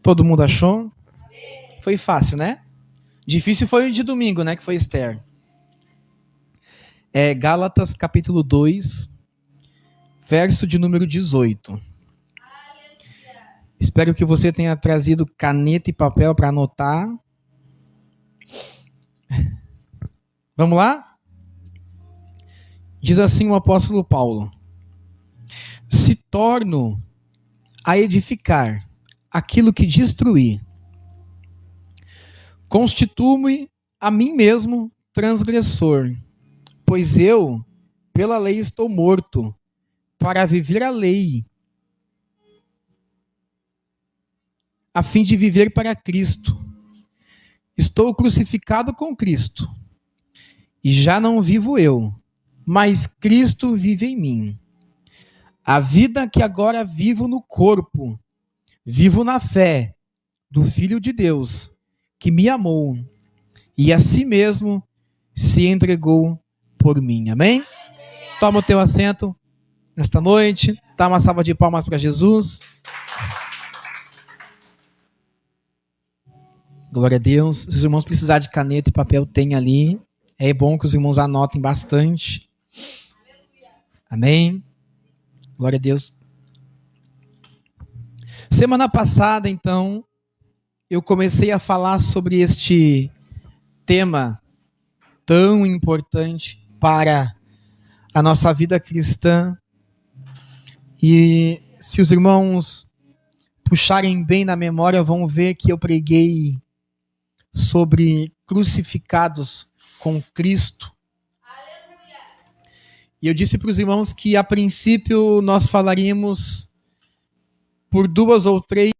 Todo mundo achou? Foi fácil, né? Difícil foi o de domingo, né? Que foi Esther. Gálatas capítulo 2, verso de número 18. Espero que você tenha trazido caneta e papel para anotar. Vamos lá? Diz assim o apóstolo Paulo: se torno a edificar aquilo que destruí, constituo-me a mim mesmo transgressor, pois eu, pela lei, estou morto, para viver a lei, a fim de viver para Cristo. Estou crucificado com Cristo, e já não vivo eu, mas Cristo vive em mim. A vida que agora vivo no corpo, vivo na fé do Filho de Deus, que me amou e a si mesmo se entregou por mim. Amém? Toma o teu assento nesta noite. Dá uma salva de palmas para Jesus. Glória a Deus. Se os irmãos precisarem de caneta e papel, tem ali. É bom que os irmãos anotem bastante. Amém? Glória a Deus. Semana passada, então, eu comecei a falar sobre este tema tão importante para a nossa vida cristã. E se os irmãos puxarem bem na memória, vão ver que eu preguei sobre crucificados com Cristo. E eu disse para os irmãos que, a princípio, nós falaríamos por 2 ou 3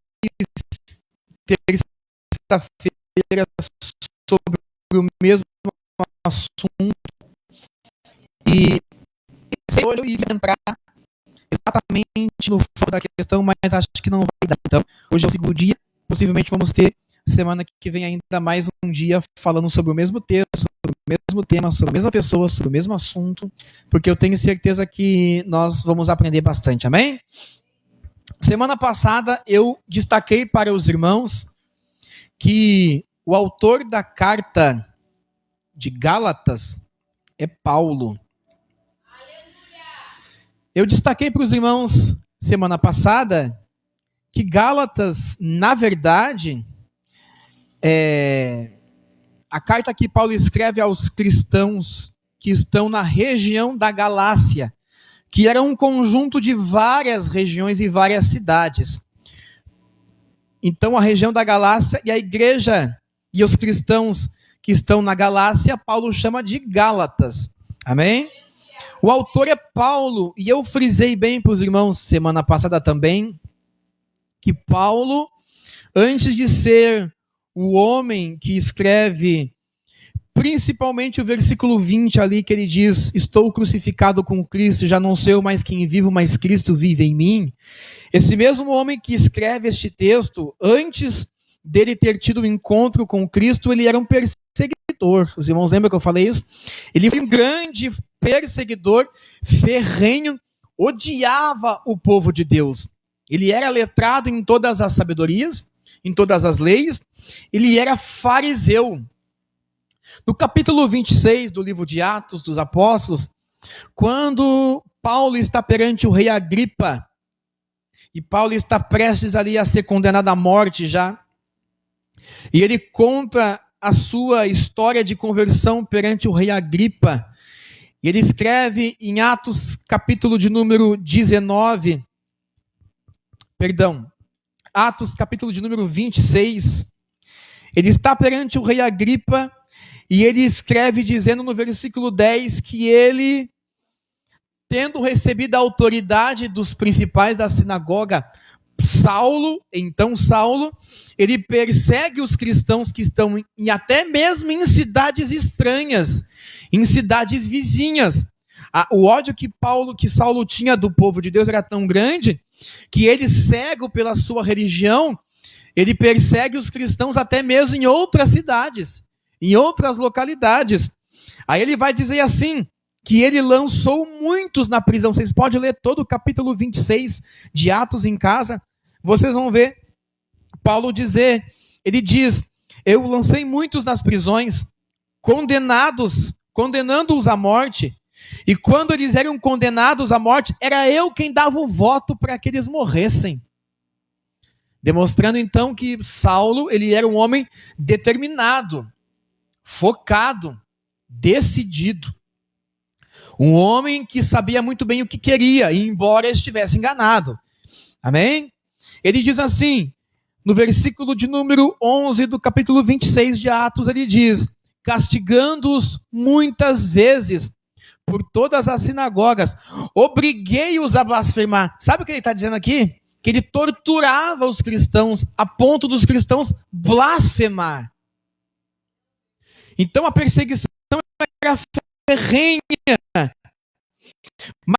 terça-feira sobre o mesmo assunto. E hoje eu iria entrar exatamente no foco da questão, mas acho que não vai dar. Então, hoje é o segundo dia. Possivelmente vamos ter semana que vem ainda mais um dia falando sobre o mesmo texto, sobre o mesmo tema, sobre a mesma pessoa, sobre o mesmo assunto, porque eu tenho certeza que nós vamos aprender bastante. Amém? Semana passada eu destaquei para os irmãos que o autor da carta de Gálatas é Paulo. Eu destaquei para os irmãos semana passada que Gálatas, na verdade, a carta que Paulo escreve aos cristãos que estão na região da Galácia, que era um conjunto de várias regiões e várias cidades. Então, a região da Galácia e a igreja e os cristãos que estão na Galácia, Paulo chama de Gálatas. Amém? O autor é Paulo, e eu frisei bem para os irmãos semana passada também, que Paulo, antes de ser o homem que escreve principalmente o versículo 20 ali, que ele diz: estou crucificado com Cristo, já não sou eu mais quem vivo, mas Cristo vive em mim. Esse mesmo homem que escreve este texto, antes dele ter tido um encontro com Cristo, ele era um perseguidor. Os irmãos lembram que eu falei isso? Ele foi um grande perseguidor, ferrenho, odiava o povo de Deus. Ele era letrado em todas as sabedorias, em todas as leis, ele era fariseu. No capítulo 26 do livro de Atos dos Apóstolos, quando Paulo está perante o rei Agripa, e Paulo está prestes ali a ser condenado à morte já, e ele conta a sua história de conversão perante o rei Agripa, e ele escreve em Atos capítulo de número 19, Atos capítulo de número 26, ele está perante o rei Agripa, e ele escreve dizendo no versículo 10 que ele, tendo recebido a autoridade dos principais da sinagoga, Saulo, ele persegue os cristãos que estão até mesmo em cidades estranhas, em cidades vizinhas. O ódio que Saulo tinha do povo de Deus era tão grande que ele, cego pela sua religião, ele persegue os cristãos até mesmo em outras cidades, em outras localidades. Aí ele vai dizer assim, que ele lançou muitos na prisão. Vocês podem ler todo o capítulo 26 de Atos em casa, vocês vão ver Paulo ele diz, eu lancei muitos nas prisões, condenando-os à morte, e quando eles eram condenados à morte, era eu quem dava o voto para que eles morressem. Demonstrando então que Saulo, ele era um homem determinado, focado, decidido. Um homem que sabia muito bem o que queria, embora estivesse enganado. Amém? Ele diz assim, no versículo de número 11 do capítulo 26 de Atos, ele diz, castigando-os muitas vezes por todas as sinagogas, obriguei-os a blasfemar. Sabe o que ele está dizendo aqui? Que ele torturava os cristãos a ponto dos cristãos blasfemar. Então a perseguição era ferrenha.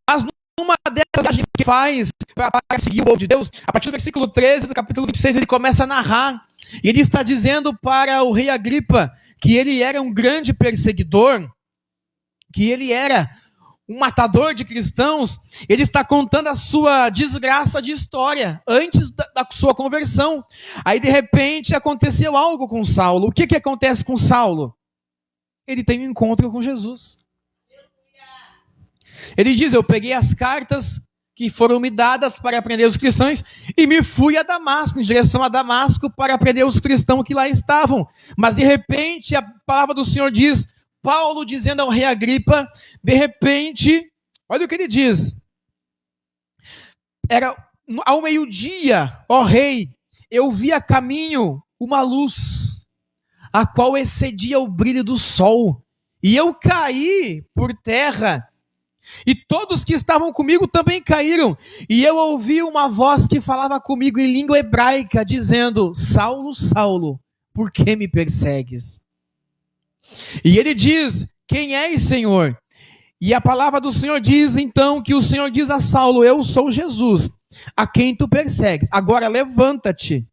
Mas numa dessas viagens que faz para seguir o povo de Deus, a partir do versículo 13 do capítulo 26, ele começa a narrar. E ele está dizendo para o rei Agripa que ele era um grande perseguidor, que ele era um matador de cristãos. Ele está contando a sua desgraça de história, antes da sua conversão. Aí, de repente, aconteceu algo com Saulo. O que acontece com Saulo? Ele tem um encontro com Jesus. Ele diz, eu peguei as cartas que foram me dadas para prender os cristãos e me fui a Damasco, em direção a Damasco, para prender os cristãos que lá estavam. Mas, de repente, a palavra do Senhor diz, Paulo dizendo ao rei Agripa, de repente, olha o que ele diz. Era ao meio-dia, ó rei, eu vi a caminho uma luz, a qual excedia o brilho do sol, e eu caí por terra, e todos que estavam comigo também caíram, e eu ouvi uma voz que falava comigo em língua hebraica, dizendo, Saulo, Saulo, por que me persegues? E ele diz, quem és, Senhor? E a palavra do Senhor diz, então, que o Senhor diz a Saulo, eu sou Jesus, a quem tu persegues. Agora levanta-te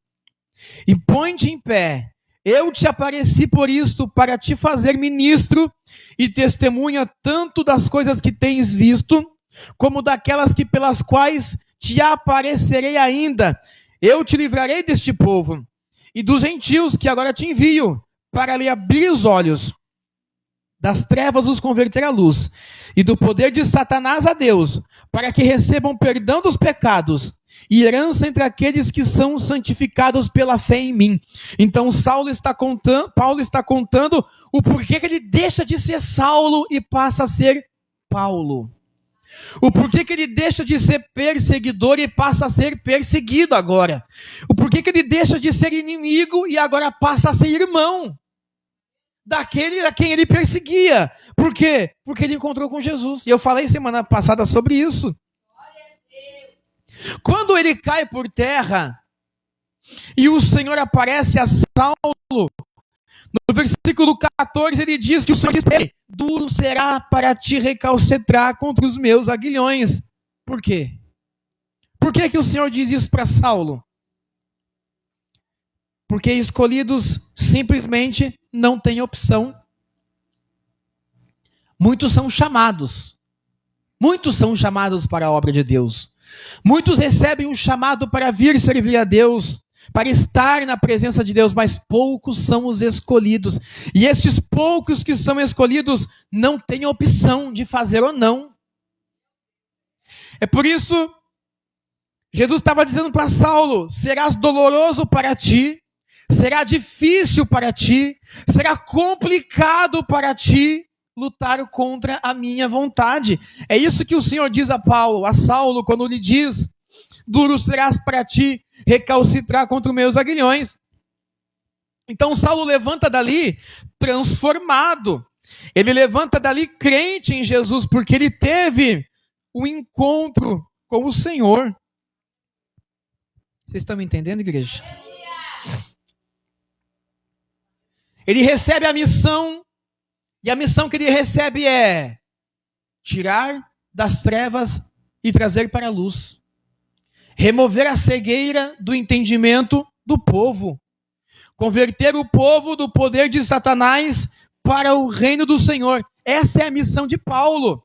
e põe-te em pé. Eu te apareci por isto, para te fazer ministro e testemunha tanto das coisas que tens visto, como daquelas que pelas quais te aparecerei ainda. Eu te livrarei deste povo e dos gentios que agora te envio, para lhe abrir os olhos, das trevas os converter à luz, e do poder de Satanás a Deus, para que recebam perdão dos pecados, e herança entre aqueles que são santificados pela fé em mim. Então Paulo está contando o porquê que ele deixa de ser Saulo e passa a ser Paulo. O porquê que ele deixa de ser perseguidor e passa a ser perseguido agora. O porquê que ele deixa de ser inimigo e agora passa a ser irmão daquele a quem ele perseguia. Por quê? Porque ele encontrou com Jesus. E eu falei semana passada sobre isso. Quando ele cai por terra e o Senhor aparece a Saulo, no versículo 14 ele diz que o Senhor diz para ele, duro será para te recalcitrar contra os meus aguilhões. Por quê? Por que o Senhor diz isso para Saulo? Porque escolhidos simplesmente não têm opção. Muitos são chamados para a obra de Deus. Muitos recebem um chamado para vir servir a Deus, para estar na presença de Deus, mas poucos são os escolhidos. E estes poucos que são escolhidos não têm opção de fazer ou não. É por isso, Jesus estava dizendo para Saulo, serás doloroso para ti, será difícil para ti, será complicado para ti lutar contra a minha vontade. É isso que o Senhor diz a Saulo, quando lhe diz, duro serás para ti recalcitrar contra os meus aguilhões. Então Saulo levanta dali transformado. Ele levanta dali crente em Jesus, porque ele teve um encontro com o Senhor. Vocês estão me entendendo, igreja? Ele recebe a missão, e a missão que ele recebe é tirar das trevas e trazer para a luz. Remover a cegueira do entendimento do povo. Converter o povo do poder de Satanás para o reino do Senhor. Essa é a missão de Paulo.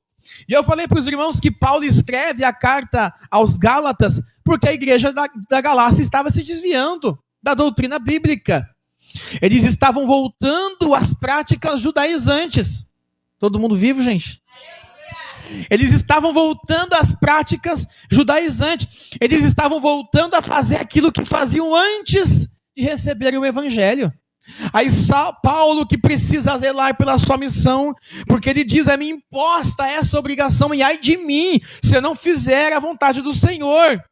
E eu falei para os irmãos que Paulo escreve a carta aos Gálatas porque a igreja da Galácia estava se desviando. da doutrina bíblica. Eles estavam voltando às práticas judaizantes. Todo mundo vivo, gente? Eles estavam voltando às práticas judaizantes. Eles estavam voltando a fazer aquilo que faziam antes de receberem o evangelho. Aí Paulo, que precisa zelar pela sua missão, porque ele diz: é me imposta essa obrigação, e ai de mim, se eu não fizer a vontade do Senhor.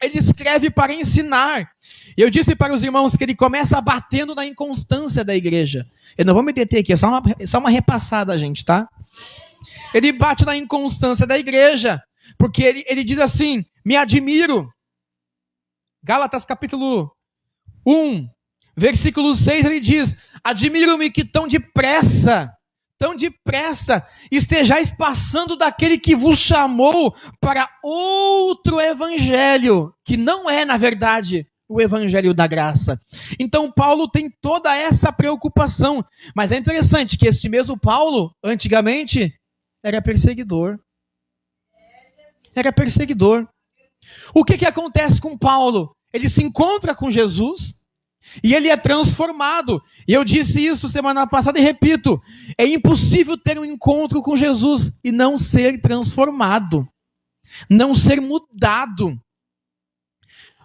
Ele escreve para ensinar. Eu disse para os irmãos que ele começa batendo na inconstância da igreja. Eu não vou me deter aqui, é só uma repassada, gente, tá? Ele bate na inconstância da igreja, porque ele diz assim: me admiro. Gálatas capítulo 1, versículo 6, ele diz: admiro-me que tão depressa, estejais passando daquele que vos chamou para outro evangelho, que não é, na verdade, o evangelho da graça. Então Paulo tem toda essa preocupação, mas é interessante que este mesmo Paulo, antigamente, era perseguidor. O que acontece com Paulo? Ele se encontra com Jesus e ele é transformado. E eu disse isso semana passada e repito: é impossível ter um encontro com Jesus e não ser transformado, não ser mudado.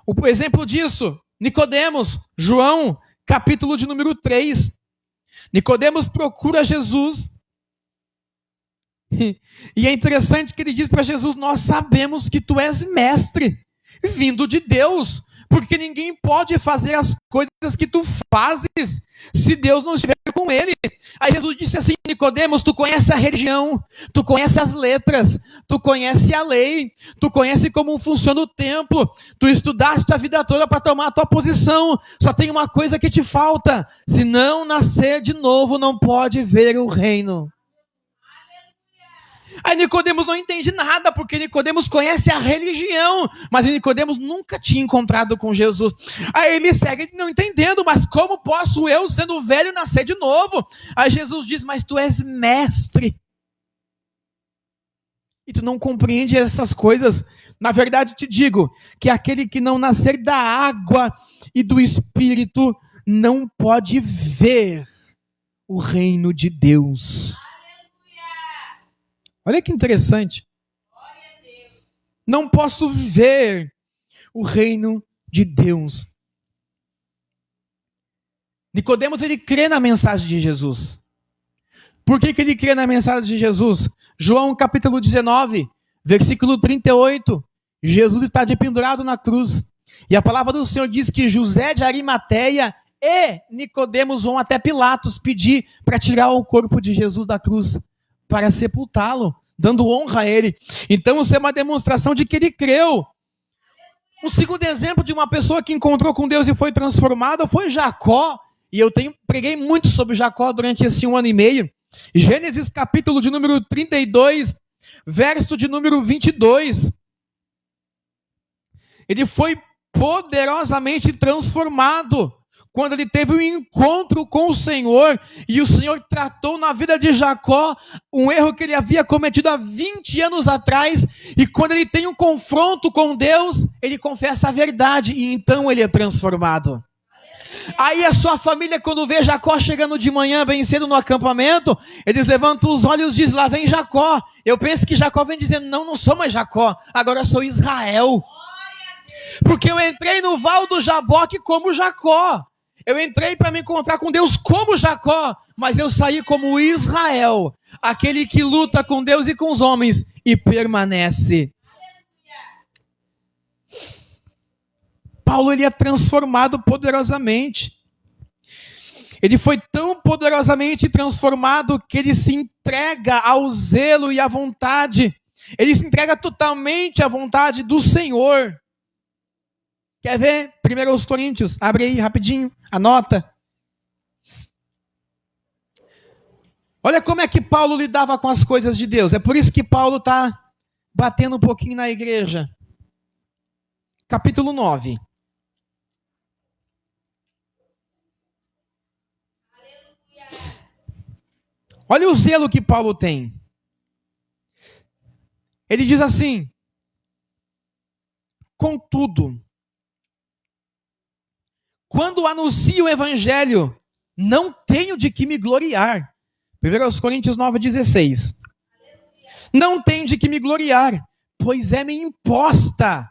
O exemplo disso, Nicodemos, João, capítulo de número 3. Nicodemos procura Jesus. E é interessante que ele diz para Jesus: nós sabemos que tu és mestre, vindo de Deus, porque ninguém pode fazer as coisas que tu fazes se Deus não estiver com ele. Aí Jesus disse assim: Nicodemos, tu conhece a religião, tu conhece as letras, tu conhece a lei, tu conhece como funciona o templo, tu estudaste a vida toda para tomar a tua posição, só tem uma coisa que te falta: se não nascer de novo, não pode ver o reino. Aí Nicodemos não entende nada, porque Nicodemos conhece a religião, mas Nicodemos nunca tinha encontrado com Jesus. Aí ele me segue não entendendo: mas como posso eu, sendo velho, nascer de novo? Aí Jesus diz: mas tu és mestre, e tu não compreende essas coisas. Na verdade te digo que aquele que não nascer da água e do Espírito não pode ver o reino de Deus. Olha que interessante. Não posso ver o reino de Deus. Nicodemos, ele crê na mensagem de Jesus. Por que ele crê na mensagem de Jesus? João capítulo 19, versículo 38. Jesus está pendurado na cruz. E a palavra do Senhor diz que José de Arimateia e Nicodemos vão até Pilatos pedir para tirar o corpo de Jesus da cruz, para sepultá-lo, dando honra a ele. Então isso é uma demonstração de que ele creu. Um segundo exemplo de uma pessoa que encontrou com Deus e foi transformada foi Jacó. E eu preguei muito sobre Jacó durante esse 1 ano e meio. Gênesis capítulo de número 32, verso de número 22. Ele foi poderosamente transformado quando ele teve um encontro com o Senhor, e o Senhor tratou na vida de Jacó um erro que ele havia cometido há 20 anos atrás, e quando ele tem um confronto com Deus, ele confessa a verdade, e então ele é transformado. Aí a sua família, quando vê Jacó chegando de manhã bem cedo no acampamento, eles levantam os olhos e dizem: lá vem Jacó. Eu penso que Jacó vem dizendo: não sou mais Jacó, agora sou Israel. Porque eu entrei no Val do Jaboque como Jacó. Eu entrei para me encontrar com Deus como Jacó, mas eu saí como Israel, aquele que luta com Deus e com os homens e permanece. Paulo, ele é transformado poderosamente. Ele foi tão poderosamente transformado que ele se entrega ao zelo e à vontade. Ele se entrega totalmente à vontade do Senhor. Quer ver? 1 Coríntios, abre aí rapidinho, anota. Olha como é que Paulo lidava com as coisas de Deus. É por isso que Paulo está batendo um pouquinho na igreja. Capítulo 9. Olha o zelo que Paulo tem. Ele diz assim: contudo, Quando anuncio o evangelho, não tenho de que me gloriar. 1 Coríntios 9,16. Não tenho de que me gloriar, pois é-me imposta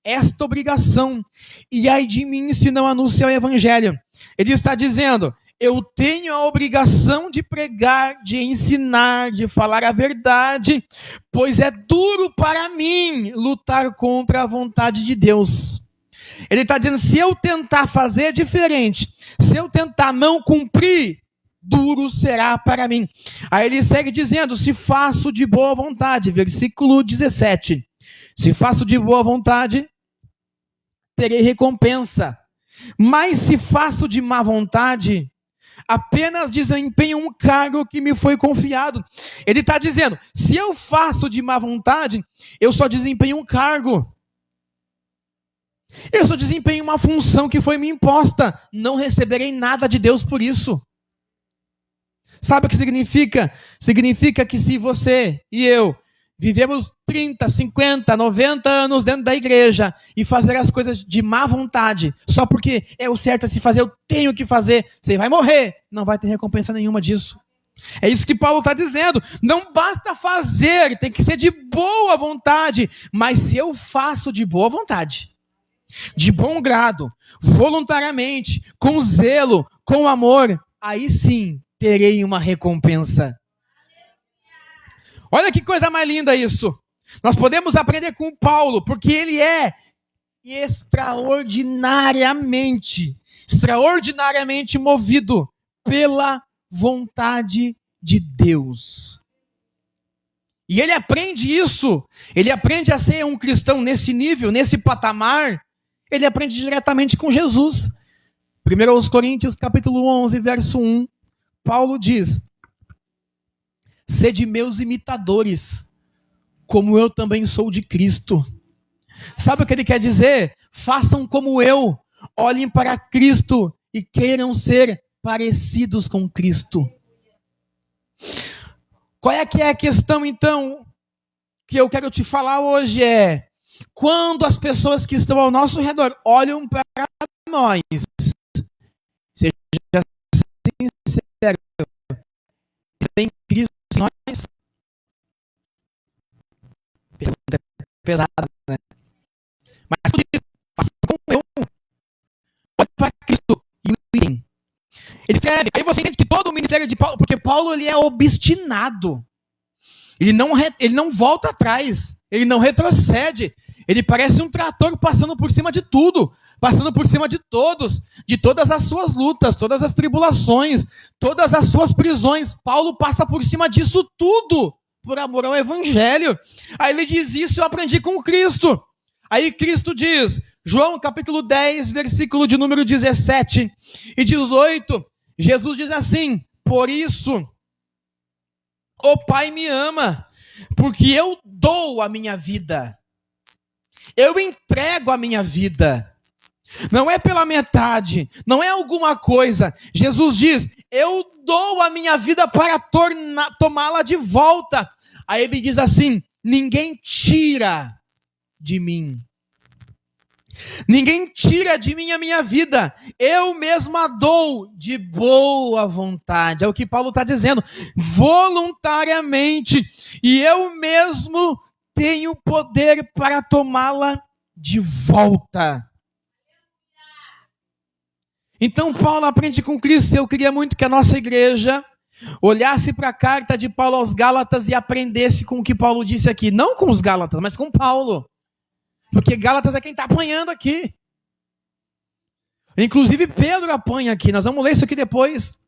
esta obrigação. E ai de mim se não anunciar o evangelho. Ele está dizendo, eu tenho a obrigação de pregar, de ensinar, de falar a verdade, pois é duro para mim lutar contra a vontade de Deus. Ele está dizendo, se eu tentar fazer diferente, se eu tentar não cumprir, duro será para mim. Aí ele segue dizendo, se faço de boa vontade, versículo 17. Se faço de boa vontade, terei recompensa. Mas se faço de má vontade, apenas desempenho um cargo que me foi confiado. Ele está dizendo, se eu faço de má vontade, eu só desempenho um cargo. Eu só desempenho uma função que foi me imposta. Não receberei nada de Deus por isso. Sabe o que significa? Significa que se você e eu vivemos 30, 50, 90 anos dentro da igreja e fazer as coisas de má vontade, só porque é o certo a se fazer, eu tenho que fazer, você vai morrer, não vai ter recompensa nenhuma disso. É isso que Paulo está dizendo. Não basta fazer, tem que ser de boa vontade. Mas se eu faço de boa vontade, de bom grado, voluntariamente, com zelo, com amor, aí sim terei uma recompensa. Olha que coisa mais linda isso. Nós podemos aprender com Paulo, porque ele é extraordinariamente movido pela vontade de Deus. E ele aprende isso, ele aprende a ser um cristão nesse nível, nesse patamar, ele aprende diretamente com Jesus. 1 Coríntios capítulo 11, verso 1, Paulo diz, sede meus imitadores, como eu também sou de Cristo. Sabe o que ele quer dizer? Façam como eu, olhem para Cristo e queiram ser parecidos com Cristo. Qual é que é a questão, então, que eu quero te falar hoje é, quando as pessoas que estão ao nosso redor olham para nós, seja sincero, tem Cristo em nós? Pergunta pesada, né? Mas faça como eu, olhe para Cristo e o imitem. Ele escreve, aí você entende que todo o ministério de Paulo, porque Paulo ele é obstinado, ele não volta atrás, ele não retrocede, ele parece um trator passando por cima de tudo, passando por cima de todos, de todas as suas lutas, todas as tribulações, todas as suas prisões. Paulo passa por cima disso tudo, por amor ao evangelho. Aí ele diz isso, eu aprendi com Cristo. Aí Cristo diz, João capítulo 10, versículo de número 17 e 18, Jesus diz assim, por isso o Pai me ama, porque eu dou a minha vida, eu entrego a minha vida, não é pela metade, não é alguma coisa. Jesus diz, eu dou a minha vida para tomá-la de volta. Aí ele diz assim, ninguém tira de mim. Ninguém tira de mim a minha vida, eu mesmo a dou de boa vontade. É o que Paulo está dizendo, voluntariamente, e eu mesmo tenho poder para tomá-la de volta. Então Paulo aprende com Cristo. Eu queria muito que a nossa igreja olhasse para a carta de Paulo aos Gálatas e aprendesse com o que Paulo disse aqui, não com os Gálatas, mas com Paulo. Porque Gálatas é quem está apanhando aqui. Inclusive Pedro apanha aqui. Nós vamos ler isso aqui depois.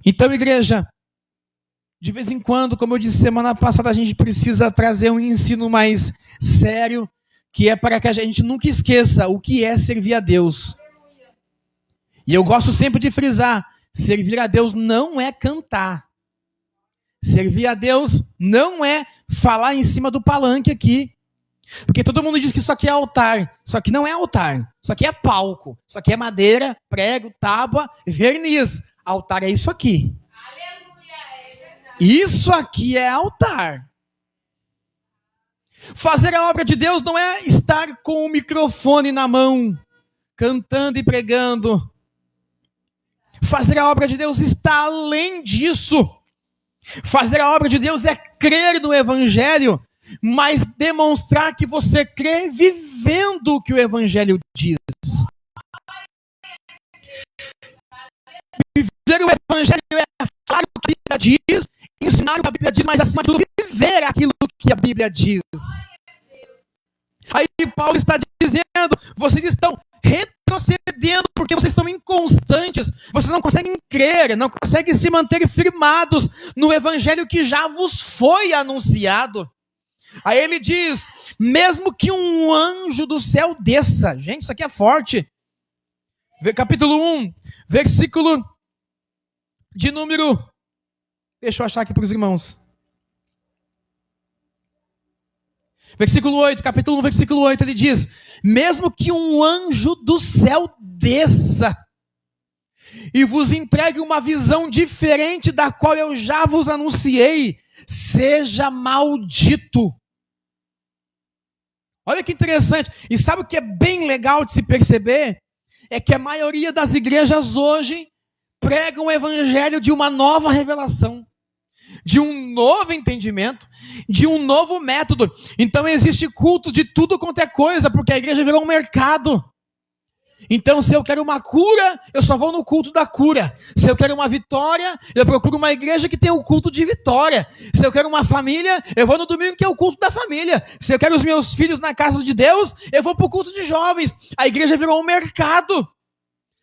Então, igreja, de vez em quando, como eu disse semana passada, a gente precisa trazer um ensino mais sério, que é para que a gente nunca esqueça o que é servir a Deus. E eu gosto sempre de frisar, servir a Deus não é cantar. Servir a Deus não é falar em cima do palanque aqui. Porque todo mundo diz que isso aqui é altar. Isso aqui não é altar. Isso aqui é palco. Isso aqui é madeira, prego, tábua, verniz. Altar é isso aqui. Isso aqui é altar. Fazer a obra de Deus não é estar com o microfone na mão, cantando e pregando. Fazer a obra de Deus está além disso. Fazer a obra de Deus é crer no Evangelho, mas demonstrar que você crê vivendo o que o Evangelho diz. Viver o Evangelho é falar o que a Bíblia diz, ensinar o que a Bíblia diz, mas acima de tudo viver aquilo que a Bíblia diz. Aí Paulo está dizendo, vocês estão retrocedendo porque vocês são inconstantes, vocês não conseguem crer, não conseguem se manter firmados no Evangelho que já vos foi anunciado. Aí ele diz, mesmo que um anjo do céu desça, gente, isso aqui é forte. Capítulo 1, versículo de número, deixa eu achar aqui para os irmãos. Versículo 8, capítulo 1, versículo 8, ele diz, mesmo que um anjo do céu desça e vos entregue uma visão diferente da qual eu já vos anunciei, seja maldito. Olha que interessante. E sabe o que é bem legal de se perceber? É que a maioria das igrejas hoje pregam o evangelho de uma nova revelação, de um novo entendimento, de um novo método. Então existe culto de tudo quanto é coisa, porque a igreja virou um mercado. Então, se eu quero uma cura, eu só vou no culto da cura. Se eu quero uma vitória, eu procuro uma igreja que tem o culto de vitória. Se eu quero uma família, eu vou no domingo que é o culto da família. Se eu quero os meus filhos na casa de Deus, eu vou para o culto de jovens. A igreja virou um mercado.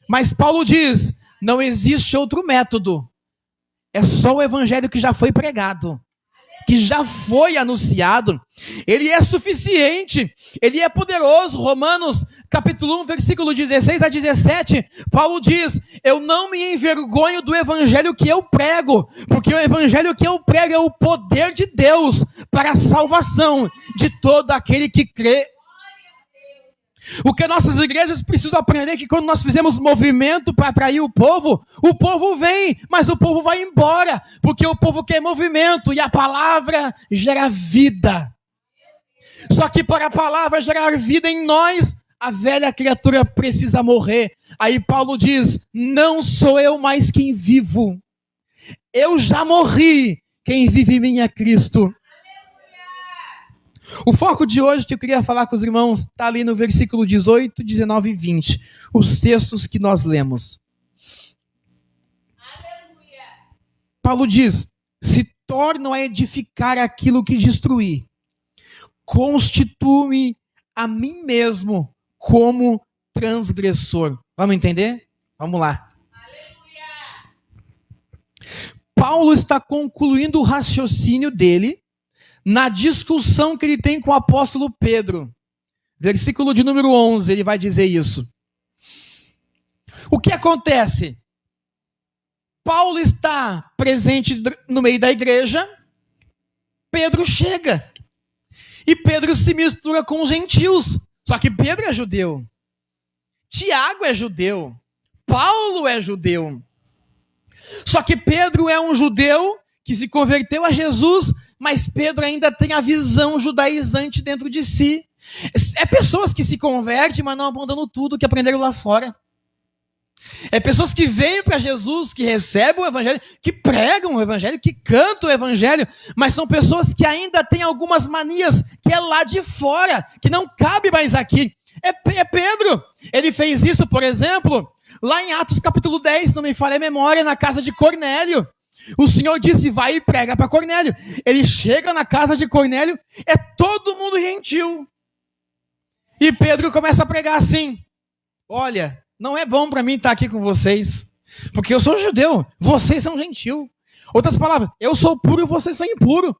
Mas Paulo diz, não existe outro método. É só o evangelho que já foi pregado, que já foi anunciado. Ele é suficiente, ele é poderoso. Romanos capítulo 1, versículo 16 a 17, Paulo diz, eu não me envergonho do evangelho que eu prego, porque o evangelho que eu prego é o poder de Deus para a salvação de todo aquele que crê. O que nossas igrejas precisam aprender é que quando nós fizemos movimento para atrair o povo vem, mas o povo vai embora, porque o povo quer movimento e a palavra gera vida. Só que para a palavra gerar vida em nós, a velha criatura precisa morrer. Aí Paulo diz, não sou eu mais quem vivo, eu já morri, quem vive em mim é Cristo. O foco de hoje que eu queria falar com os irmãos está ali no versículo 18, 19 e 20. Os textos que nós lemos. Aleluia. Paulo diz, se tornam a edificar aquilo que destruí. Constituo-me a mim mesmo como transgressor. Vamos entender? Vamos lá. Aleluia. Paulo está concluindo o raciocínio dele na discussão que ele tem com o apóstolo Pedro. Versículo de número 11, ele vai dizer isso. O que acontece? Paulo está presente no meio da igreja, Pedro chega. E Pedro se mistura com os gentios. Só que Pedro é judeu. Tiago é judeu. Paulo é judeu. Só que Pedro é um judeu que se converteu a Jesus, mas Pedro ainda tem a visão judaizante dentro de si. É pessoas que se convertem, mas não abandonam tudo que aprenderam lá fora. É pessoas que vêm para Jesus, que recebem o evangelho, que pregam o evangelho, que cantam o evangelho, mas são pessoas que ainda têm algumas manias que é lá de fora, que não cabe mais aqui. É Pedro. Ele fez isso, por exemplo, lá em Atos capítulo 10, se não me falha a memória, na casa de Cornélio. O Senhor disse, vai e prega para Cornélio. Ele chega na casa de Cornélio, é todo mundo gentil. E Pedro começa a pregar assim, olha, não é bom para mim estar aqui com vocês, porque eu sou judeu, vocês são gentil. Outras palavras, eu sou puro e vocês são impuros.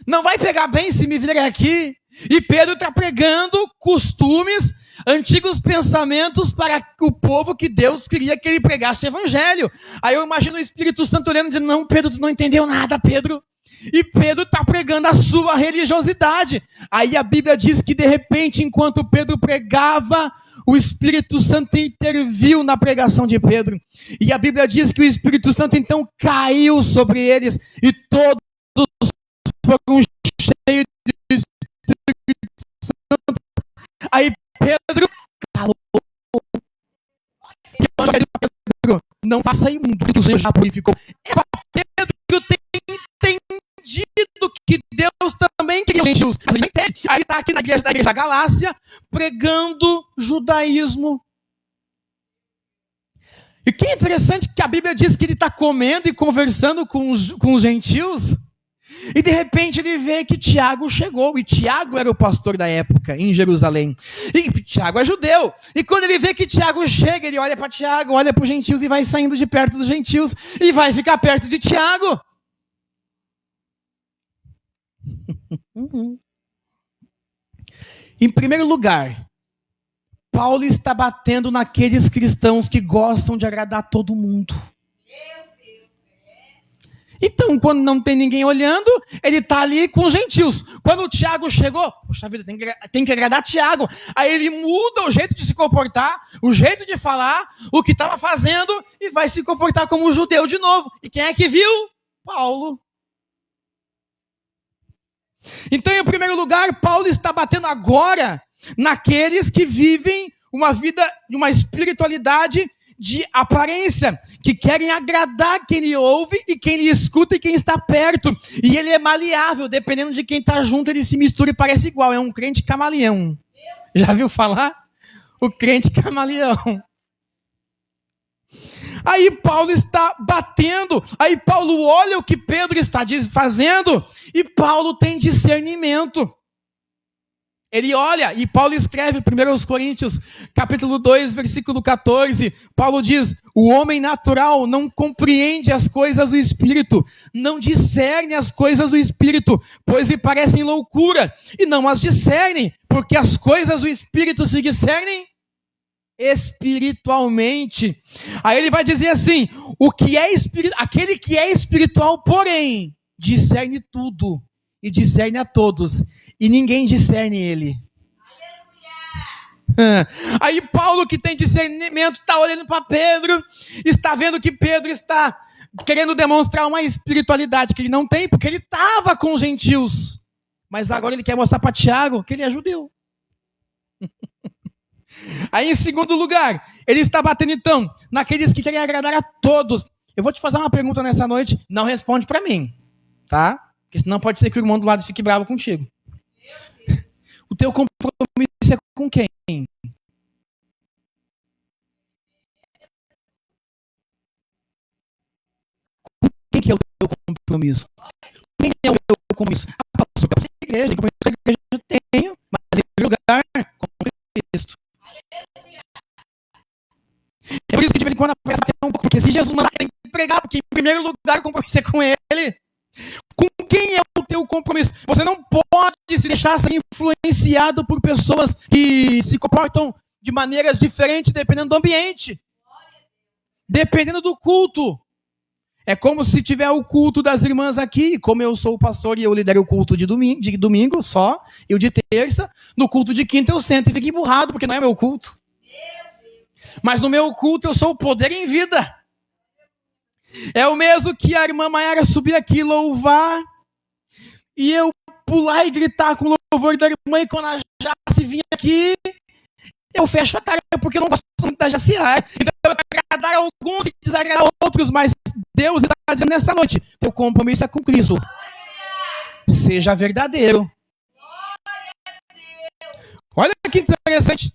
Não vai pegar bem se me virem aqui. E Pedro está pregando costumes, antigos pensamentos para o povo que Deus queria que ele pregasse o evangelho. Aí eu imagino o Espírito Santo olhando e dizendo, não, Pedro, tu não entendeu nada, Pedro. E Pedro está pregando a sua religiosidade. Aí a Bíblia diz que de repente, enquanto Pedro pregava, o Espírito Santo interviu na pregação de Pedro. E a Bíblia diz que o Espírito Santo então caiu sobre eles e todos foram cheio do Espírito Santo. Aí Pedro calou. Pedro, não faça imundo, que o Senhor já purificou. Pedro tem entendido que Deus também queria os gentios. Aí ele está aqui na igreja da Galácia, pregando judaísmo. E que interessante que a Bíblia diz que ele está comendo e conversando com os gentios, e de repente ele vê que Tiago chegou, e Tiago era o pastor da época em Jerusalém, e Tiago é judeu, e quando ele vê que Tiago chega, ele olha para Tiago, olha para os gentios e vai saindo de perto dos gentios, e vai ficar perto de Tiago. Em primeiro lugar, Paulo está batendo naqueles cristãos que gostam de agradar todo mundo. Então, quando não tem ninguém olhando, ele está ali com os gentios. Quando o Tiago chegou, poxa vida, tem que agradar Tiago. Aí ele muda o jeito de se comportar, o jeito de falar, o que estava fazendo, e vai se comportar como um judeu de novo. E quem é que viu? Paulo. Então, em primeiro lugar, Paulo está batendo agora naqueles que vivem uma vida, uma espiritualidade de aparência, que querem agradar quem ele ouve e quem ele escuta e quem está perto. E ele é maleável, dependendo de quem está junto, ele se mistura e parece igual. É um crente camaleão. Já viu falar? O crente camaleão. Aí Paulo está batendo, aí Paulo olha o que Pedro está fazendo, e Paulo tem discernimento. Ele olha, e Paulo escreve, 1 Coríntios, capítulo 2, versículo 14, Paulo diz, o homem natural não compreende as coisas do Espírito, não discerne as coisas do Espírito, pois lhe parecem loucura, e não as discernem, porque as coisas do Espírito se discernem espiritualmente. Aí ele vai dizer assim, aquele que é espiritual, porém, discerne tudo, e discerne a todos, e ninguém discerne ele. Aí Paulo, que tem discernimento, está olhando para Pedro, está vendo que Pedro está querendo demonstrar uma espiritualidade que ele não tem, porque ele estava com os gentios, mas agora ele quer mostrar para Tiago que ele é judeu. Aí, em segundo lugar, ele está batendo, então, naqueles que querem agradar a todos. Eu vou te fazer uma pergunta nessa noite, não responde para mim, tá? Porque senão pode ser que o irmão do lado fique bravo contigo. O teu compromisso é com quem? Quem que é o teu compromisso? Quem é o teu compromisso? Ah, pastor, com a igreja, compromisso com a igreja eu tenho, mas em primeiro lugar, com Cristo. É por isso que de vez em quando aparece até um pouco, porque se Jesus mandar pregar, porque em primeiro lugar o compromisso é com ele. Com quem é o teu compromisso? Você não pode se deixar ser influenciado por pessoas que se comportam de maneiras diferentes dependendo do ambiente, dependendo do culto. É como se tiver o culto das irmãs aqui, como eu sou o pastor e eu lidero o culto de domingo só, e o de terça, no culto de quinta eu sento e fico emburrado, porque não é meu culto. Mas no meu culto eu sou o poder em vida. É o mesmo que a irmã Maiara subir aqui e louvar, e eu pular e gritar com o louvor da irmã, e quando a Jace vir aqui, eu fecho a cara, porque eu não gosto muito da Jace. Então eu quero agradar alguns e desagradar outros, mas Deus está dizendo nessa noite, teu compromisso é com Cristo. Seja verdadeiro. Olha que interessante.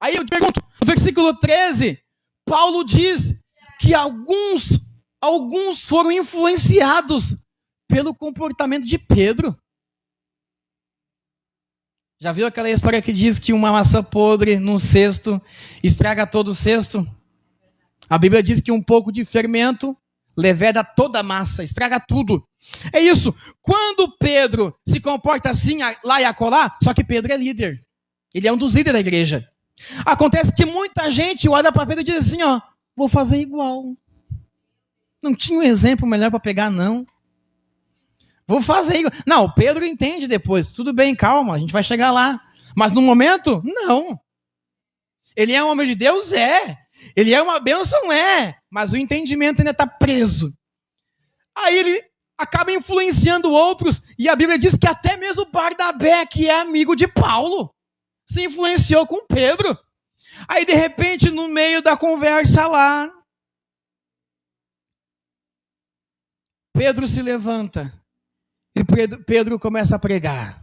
Aí eu te pergunto, no versículo 13, Paulo diz que alguns foram influenciados pelo comportamento de Pedro. Já viu aquela história que diz que uma maçã podre num cesto estraga todo o cesto? A Bíblia diz que um pouco de fermento leveda toda a massa, estraga tudo. É isso. Quando Pedro se comporta assim, lá e acolá, só que Pedro é líder. Ele é um dos líderes da igreja. Acontece que muita gente olha para Pedro e diz assim, ó, vou fazer igual. Não tinha um exemplo melhor para pegar, não. Vou fazer igual. Não, Pedro entende depois. Tudo bem, calma, a gente vai chegar lá. Mas no momento, não. Ele é um homem de Deus? É. Ele é uma bênção? É. Mas o entendimento ainda está preso. Aí ele acaba influenciando outros, e a Bíblia diz que até mesmo Barnabé, que é amigo de Paulo, se influenciou com Pedro. Aí, de repente, no meio da conversa lá, Pedro se levanta, e Pedro começa a pregar.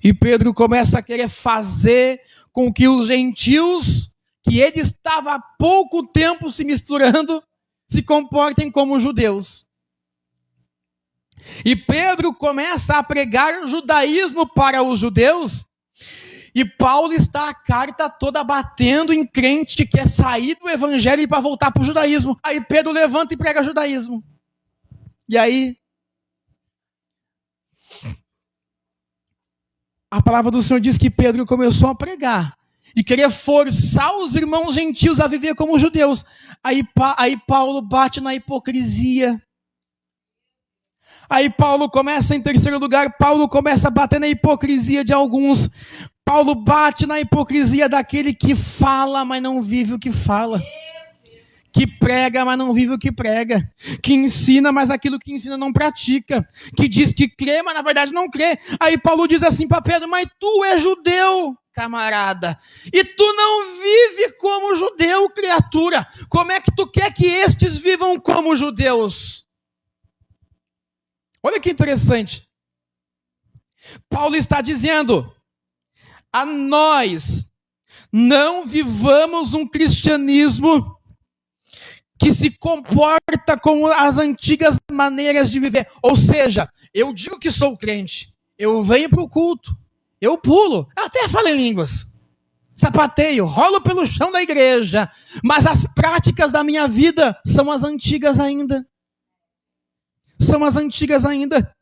E Pedro começa a querer fazer com que os gentios, que ele estava há pouco tempo se misturando, se comportem como judeus. E Pedro começa a pregar o judaísmo para os judeus, e Paulo está a carta toda batendo em crente que quer sair do evangelho para voltar para o judaísmo. Aí Pedro levanta e prega judaísmo. E aí, a palavra do Senhor diz que Pedro começou a pregar e querer forçar os irmãos gentios a viver como judeus. Aí Paulo bate na hipocrisia. Aí Paulo começa, em terceiro lugar, Paulo começa a bater na hipocrisia de alguns. Paulo bate na hipocrisia daquele que fala, mas não vive o que fala. Que prega, mas não vive o que prega. Que ensina, mas aquilo que ensina não pratica. Que diz que crê, mas na verdade não crê. Aí Paulo diz assim para Pedro: mas tu és judeu, camarada, e tu não vive como judeu, criatura. Como é que tu quer que estes vivam como judeus? Olha que interessante. Paulo está dizendo: a nós não vivamos um cristianismo que se comporta como as antigas maneiras de viver. Ou seja, eu digo que sou crente, eu venho para o culto, eu pulo, eu até falo em línguas, sapateio, rolo pelo chão da igreja, mas as práticas da minha vida são as antigas ainda. São as antigas ainda.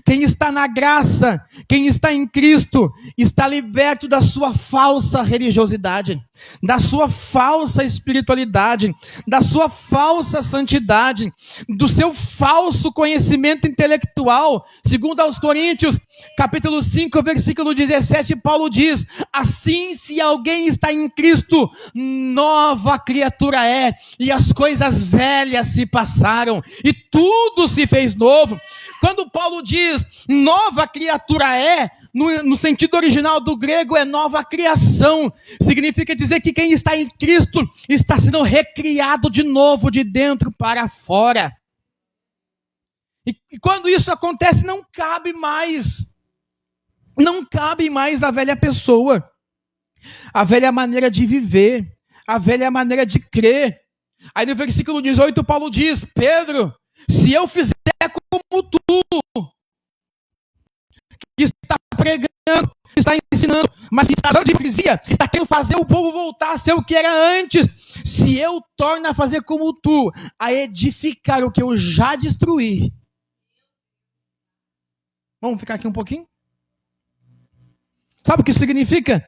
Quem está na graça, quem está em Cristo, está liberto da sua falsa religiosidade, da sua falsa espiritualidade, da sua falsa santidade, do seu falso conhecimento intelectual. Segundo aos Coríntios, capítulo 5, versículo 17, Paulo diz: assim, se alguém está em Cristo, nova criatura é, e as coisas velhas se passaram, e tudo se fez novo. Quando Paulo diz nova criatura é, no sentido original do grego é nova criação. Significa dizer que quem está em Cristo está sendo recriado de novo, de dentro para fora. E quando isso acontece, não cabe mais a velha pessoa, a velha maneira de viver, a velha maneira de crer. Aí no versículo 18 Paulo diz: Pedro, se eu fizer como tu, que está pregando, que está ensinando, mas que está dando de hipocrisia, está querendo fazer o povo voltar a ser o que era antes, se eu torno a fazer como tu, a edificar o que eu já destruí. Vamos ficar aqui um pouquinho? Sabe o que significa?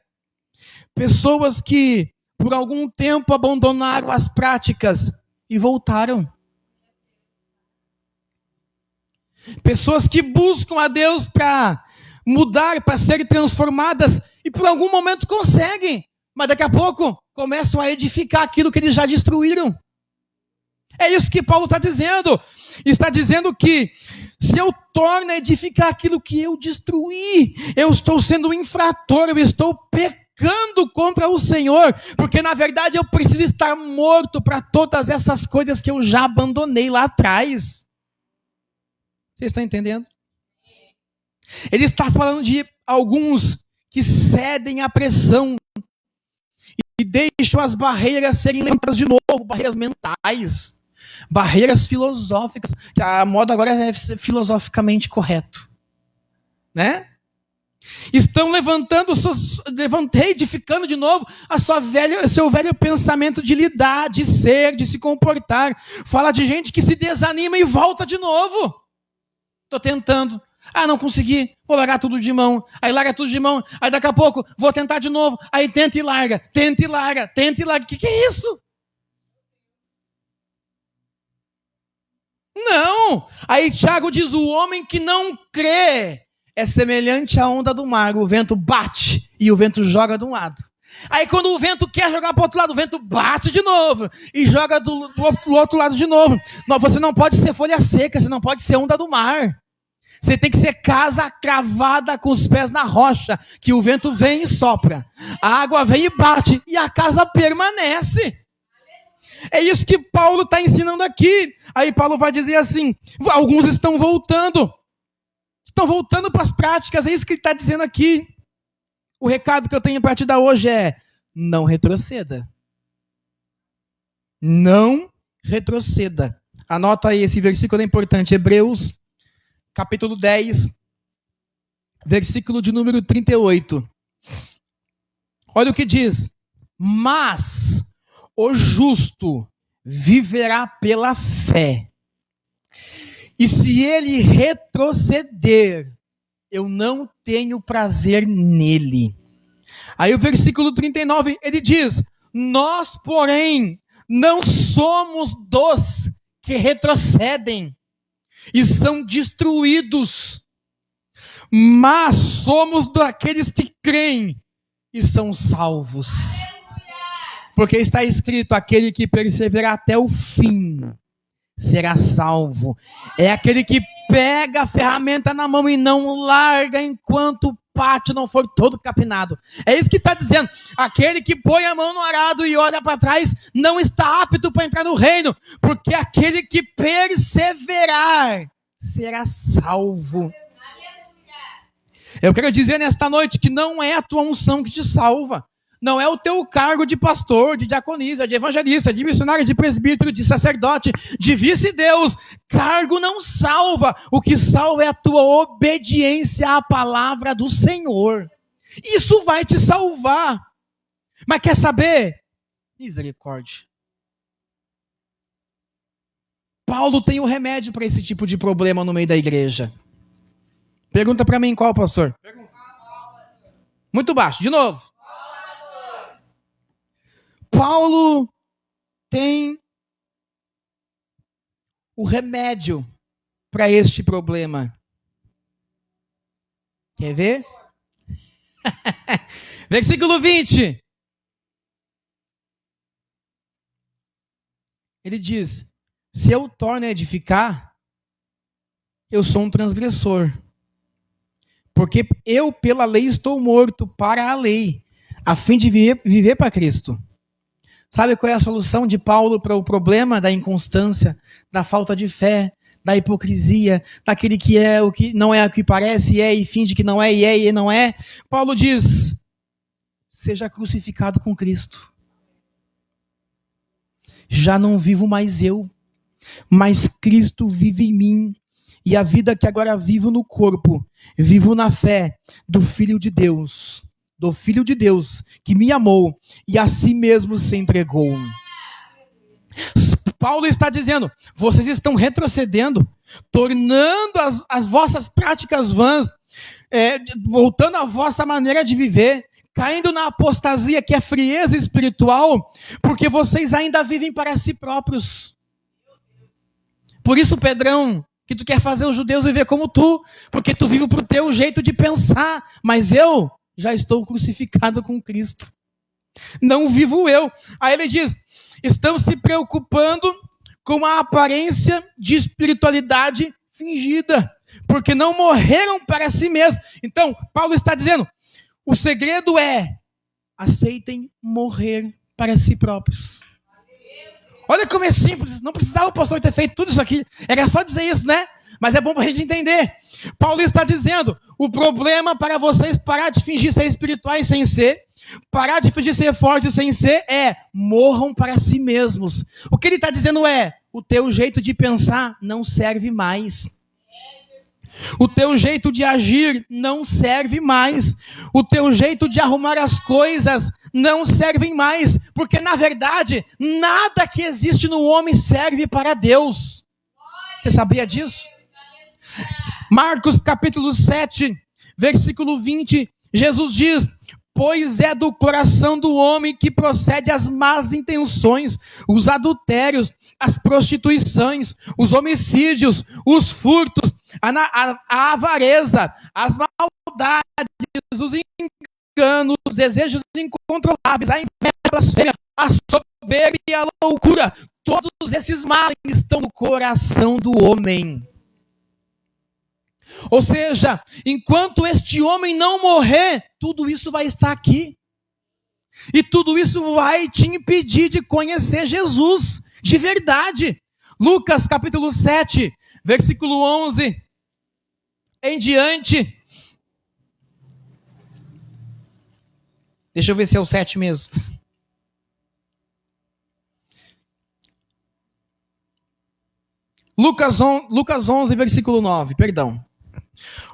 Pessoas que por algum tempo abandonaram as práticas e voltaram. Pessoas que buscam a Deus para mudar, para serem transformadas, e por algum momento conseguem, mas daqui a pouco começam a edificar aquilo que eles já destruíram. É isso que Paulo está dizendo. Está dizendo que se eu torno a edificar aquilo que eu destruí, eu estou sendo um infrator, eu estou pecando contra o Senhor, porque na verdade eu preciso estar morto para todas essas coisas que eu já abandonei lá atrás. Vocês estão entendendo? Ele está falando de alguns que cedem à pressão e deixam as barreiras serem levantadas de novo, barreiras mentais, barreiras filosóficas, que a moda agora é ser filosoficamente correto, né? Estão edificando de novo seu velho pensamento de lidar, de ser, de se comportar. Fala de gente que se desanima e volta de novo. Estou tentando. Não consegui. Vou largar tudo de mão. Aí larga tudo de mão. Aí daqui a pouco vou tentar de novo. Aí tenta e larga. Tenta e larga. Tenta e larga. O que é isso? Não. Aí Tiago diz: o homem que não crê é semelhante à onda do mar. O vento bate e o vento joga de um lado. Aí quando o vento quer jogar para o outro lado, o vento bate de novo e joga do outro lado de novo. Não, você não pode ser folha seca, você não pode ser onda do mar. Você tem que ser casa cravada com os pés na rocha, que o vento vem e sopra. A água vem e bate e a casa permanece. É isso que Paulo está ensinando aqui. Aí Paulo vai dizer assim, alguns estão voltando para as práticas, é isso que ele está dizendo aqui. O recado que eu tenho para te dar hoje é: não retroceda. Não retroceda. Anota aí, esse versículo é importante. Hebreus, capítulo 10, versículo de número 38. Olha o que diz. Mas o justo viverá pela fé. E se ele retroceder, eu não tenho prazer nele. Aí o versículo 39, ele diz: nós, porém, não somos dos que retrocedem e são destruídos, mas somos daqueles que creem e são salvos. Porque está escrito: aquele que perseverar até o fim será salvo. É aquele que pega a ferramenta na mão e não larga enquanto o pátio não for todo capinado. É isso que está dizendo. Aquele que põe a mão no arado e olha para trás não está apto para entrar no reino, porque aquele que perseverar será salvo. Eu quero dizer nesta noite que não é a tua unção que te salva. Não é o teu cargo de pastor, de diaconisa, de evangelista, de missionário, de presbítero, de sacerdote, de vice-deus. Cargo não salva. O que salva é a tua obediência à palavra do Senhor. Isso vai te salvar. Mas quer saber? Misericórdia. Paulo tem o remédio para esse tipo de problema no meio da igreja. Pergunta para mim qual, pastor? Muito baixo, de novo. Paulo tem o remédio para este problema. Quer ver? Versículo 20. Ele diz: se eu torno a edificar, eu sou um transgressor. Porque eu, pela lei, estou morto para a lei, a fim de viver para Cristo. Sabe qual é a solução de Paulo para o problema da inconstância, da falta de fé, da hipocrisia, daquele que é o que não é o que parece, é e finge que não é e não é? Paulo diz: seja crucificado com Cristo. Já não vivo mais eu, mas Cristo vive em mim. E a vida que agora vivo no corpo, vivo na fé do Filho de Deus. Do Filho de Deus, que me amou e a si mesmo se entregou. Paulo está dizendo: vocês estão retrocedendo, tornando as vossas práticas vãs, voltando à vossa maneira de viver, caindo na apostasia que é frieza espiritual, porque vocês ainda vivem para si próprios. Por isso, Pedrão, que tu quer fazer os judeus viver como tu, porque tu vive para o teu jeito de pensar, mas eu já estou crucificado com Cristo. Não vivo eu. Aí ele diz: estão se preocupando com a aparência de espiritualidade fingida, porque não morreram para si mesmos. Então, Paulo está dizendo: o segredo é: aceitem morrer para si próprios. Olha como é simples. Não precisava o pastor ter feito tudo isso aqui. Era só dizer isso, né? Mas é bom para a gente entender. Paulo está dizendo: o problema para vocês parar de fingir ser espirituais sem ser, parar de fingir ser fortes sem ser, é morram para si mesmos. O que ele está dizendo é: o teu jeito de pensar não serve mais. O teu jeito de agir não serve mais. O teu jeito de arrumar as coisas não servem mais. Porque, na verdade, nada que existe no homem serve para Deus. Você sabia disso? Marcos capítulo 7, versículo 20, Jesus diz: pois é do coração do homem que procede as más intenções, os adultérios, as prostituições, os homicídios, os furtos, a avareza, as maldades, os engano, os desejos incontroláveis, a inveja, a blasfêmia, a soberba e a loucura. Todos esses males estão no coração do homem. Ou seja, enquanto este homem não morrer, tudo isso vai estar aqui. E tudo isso vai te impedir de conhecer Jesus de verdade. Lucas capítulo 7, versículo 11 em diante. Deixa eu ver se é o 7 mesmo. Lucas 11, versículo 9, perdão.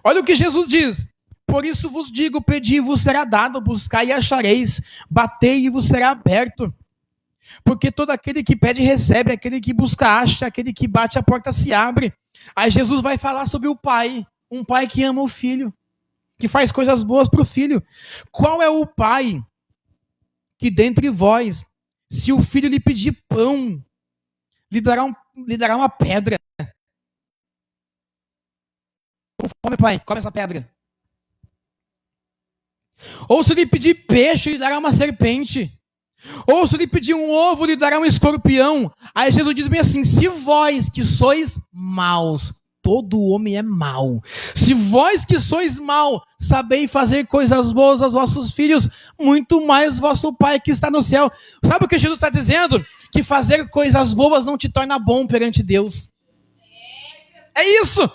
Olha o que Jesus diz. Por isso vos digo, pedi e vos será dado, buscai e achareis, batei e vos será aberto. Porque todo aquele que pede recebe, aquele que busca acha, aquele que bate a porta se abre. Aí Jesus vai falar sobre o pai, um pai que ama o filho, que faz coisas boas para o filho. Qual é o pai que dentre vós, se o filho lhe pedir pão, lhe dará uma pedra? Com fome, pai, come essa pedra. Ou se lhe pedir peixe, lhe dará uma serpente. Ou se lhe pedir um ovo, lhe dará um escorpião. Aí Jesus diz bem assim: se vós que sois maus, todo homem é mau. Se vós que sois mau, sabeis fazer coisas boas aos vossos filhos, muito mais vosso Pai que está no céu. Sabe o que Jesus está dizendo? Que fazer coisas boas não te torna bom perante Deus. É isso.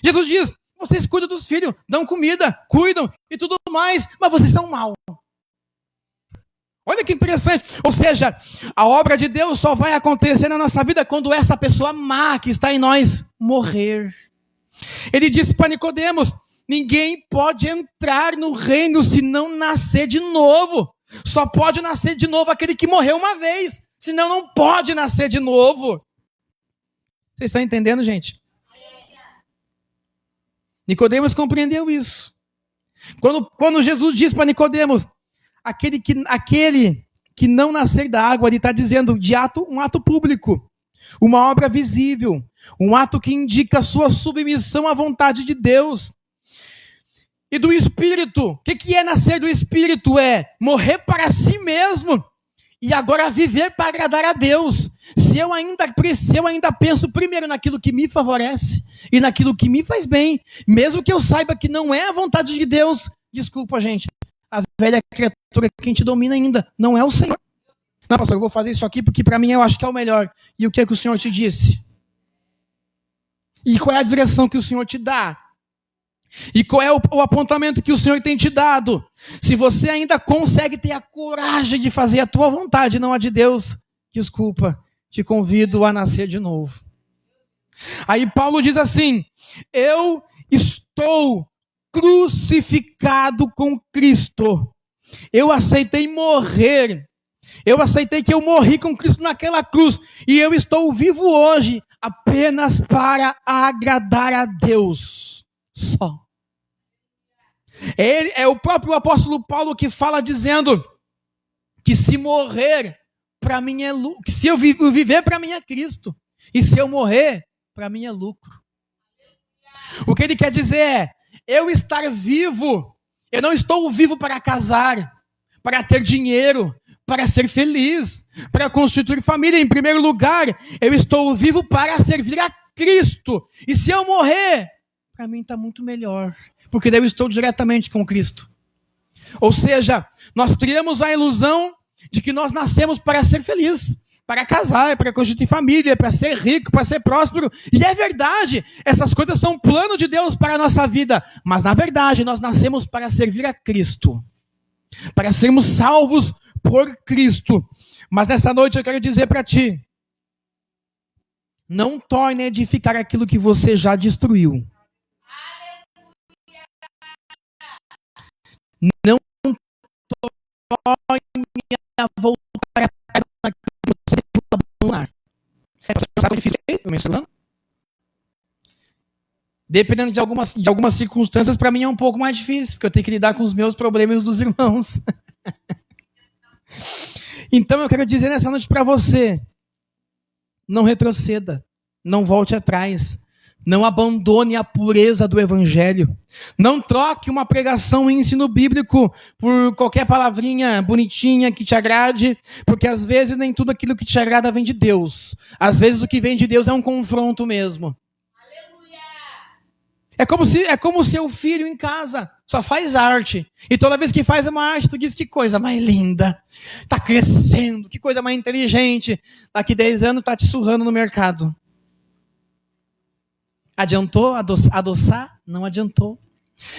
Jesus diz: vocês cuidam dos filhos, dão comida, cuidam e tudo mais, mas vocês são maus. Olha que interessante. Ou seja, a obra de Deus só vai acontecer na nossa vida quando essa pessoa má que está em nós morrer. Ele disse para Nicodemos: ninguém pode entrar no reino se não nascer de novo. Só pode nascer de novo aquele que morreu uma vez. Senão não pode nascer de novo. Vocês estão entendendo, gente? Nicodemos compreendeu isso. Quando Jesus diz para Nicodemos: aquele que não nascer da água, ele está dizendo um ato público, uma obra visível, um ato que indica a sua submissão à vontade de Deus. E do Espírito, o que é nascer do Espírito? É morrer para si mesmo e agora viver para agradar a Deus. Se eu ainda penso primeiro naquilo que me favorece e naquilo que me faz bem, mesmo que eu saiba que não é a vontade de Deus, desculpa, gente, a velha criatura que a gente domina ainda não é o Senhor. Não, pastor, eu vou fazer isso aqui porque para mim eu acho que é o melhor. E o que é que o Senhor te disse? E qual é a direção que o Senhor te dá? E qual é o apontamento que o Senhor tem te dado? Se você ainda consegue ter a coragem de fazer a tua vontade, não a de Deus, desculpa, te convido a nascer de novo. Aí Paulo diz assim: eu estou crucificado com Cristo. Eu aceitei morrer. Eu aceitei que eu morri com Cristo naquela cruz. E eu estou vivo hoje apenas para agradar a Deus. Só. É o próprio apóstolo Paulo que fala dizendo que se morrer, para mim é lucro. Se eu viver, para mim é Cristo. E se eu morrer, para mim é lucro. O que ele quer dizer é: eu estar vivo, eu não estou vivo para casar, para ter dinheiro, para ser feliz, para constituir família. Em primeiro lugar, eu estou vivo para servir a Cristo. E se eu morrer, para mim está muito melhor, porque daí eu estou diretamente com Cristo. Ou seja, nós criamos a ilusão de que nós nascemos para ser feliz, para casar, para constituir família, para ser rico, para ser próspero. E é verdade, essas coisas são plano de Deus para a nossa vida. Mas na verdade, nós nascemos para servir a Cristo, para sermos salvos por Cristo. Mas nessa noite eu quero dizer para ti: não torne a edificar aquilo que você já destruiu. Não torne a voltar atrás naquilo que você abandonar. Sabe o difícil que eu mencionando? Dependendo de algumas circunstâncias, para mim é um pouco mais difícil, porque eu tenho que lidar com os meus problemas dos irmãos. Então eu quero dizer nessa noite para você: não retroceda, não volte atrás, Não abandone a pureza do evangelho. Não troque uma pregação em ensino bíblico por qualquer palavrinha bonitinha que te agrade, porque às vezes nem tudo aquilo que te agrada vem de Deus. Às vezes o que vem de Deus é um confronto mesmo. É como seu filho em casa só faz arte. E toda vez que faz uma arte, tu diz que coisa mais linda. Tá crescendo, que coisa mais inteligente. Daqui 10 anos tá te surrando no mercado. Adiantou adoçar? Não adiantou.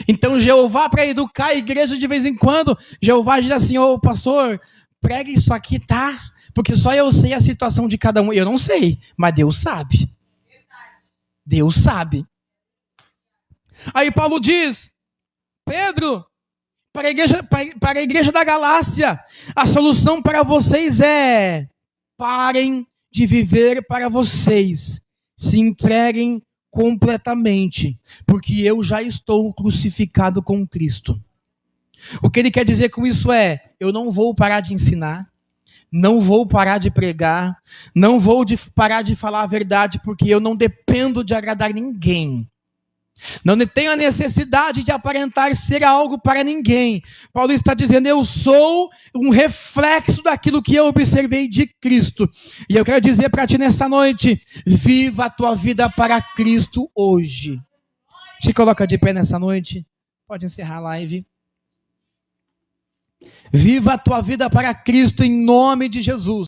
Então Jeová, para educar a igreja de vez em quando, Jeová diz assim, ô pastor, pregue isso aqui, tá? Porque só eu sei a situação de cada um. Eu não sei, mas Deus sabe. Deus sabe. Aí Paulo diz, Pedro, para a igreja da Galácia, a solução para vocês é: parem de viver para vocês, se entreguem completamente, porque eu já estou crucificado com Cristo. O que ele quer dizer com isso é: eu não vou parar de ensinar, não vou parar de pregar, não vou parar de falar a verdade, porque eu não dependo de agradar ninguém. Não tenho a necessidade de aparentar ser algo para ninguém. Paulo está dizendo, eu sou um reflexo daquilo que eu observei de Cristo. E eu quero dizer para ti nessa noite, viva a tua vida para Cristo hoje. Te coloca de pé nessa noite. Pode encerrar a live. Viva a tua vida para Cristo em nome de Jesus.